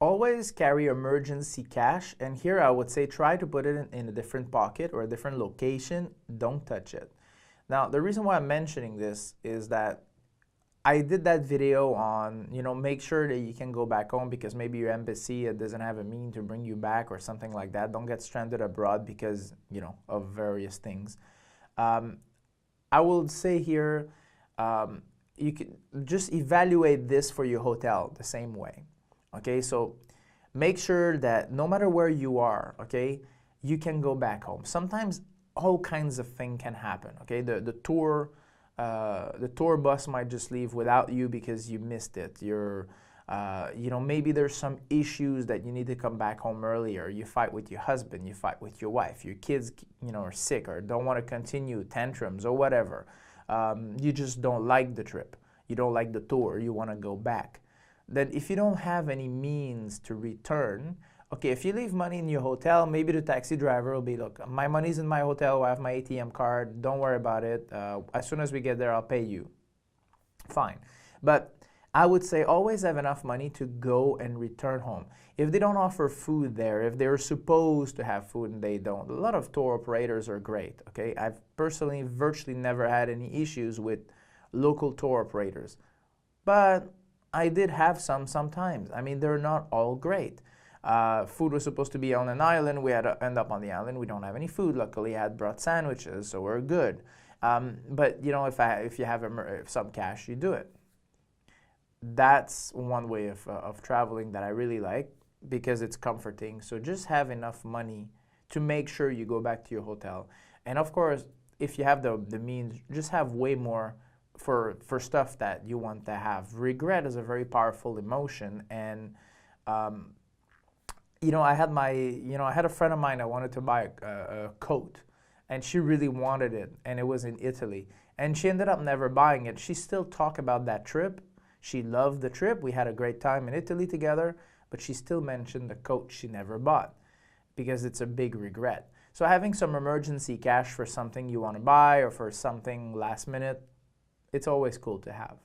always carry emergency cash, and here I would say try to put it in a different pocket or a different location. Don't touch it. Now, the reason why I'm mentioning this is that I did that video on, make sure that you can go back home because maybe your embassy doesn't have a mean to bring you back or something like that. Don't get stranded abroad because, of various things. I will say here, you can just evaluate this for your hotel the same way. Okay, so make sure that no matter where you are, okay, you can go back home. Sometimes all kinds of things can happen. Okay, the tour bus might just leave without you because you missed it. Maybe there's some issues that you need to come back home earlier. You fight with your husband, you fight with your wife, your kids, are sick or don't want to continue, tantrums or whatever. You just don't like the trip. You don't like the tour. You want to go back. Then if you don't have any means to return, okay, if you leave money in your hotel, maybe the taxi driver will be, look, my money's in my hotel, I have my ATM card, don't worry about it. As soon as we get there, I'll pay you. Fine. But I would say always have enough money to go and return home. If they don't offer food there, if they're supposed to have food and they don't, a lot of tour operators are great, okay? I've personally virtually never had any issues with local tour operators. But I did have some sometimes. I mean, they're not all great. Food was supposed to be on an island. We had to end up on the island. We don't have any food. Luckily, I had brought sandwiches, so we're good. But if you have some cash, you do it. That's one way of traveling that I really like because it's comforting. So just have enough money to make sure you go back to your hotel. And of course, if you have the means, just have way more for stuff that you want to have. Regret is a very powerful emotion, and I had a friend of mine that wanted to buy a coat, and she really wanted it, and it was in Italy, and she ended up never buying it. She still talked about that trip. She loved the trip. We had a great time in Italy together, but she still mentioned the coat she never bought because it's a big regret. So having some emergency cash for something you want to buy or for something last minute, it's always cool to have.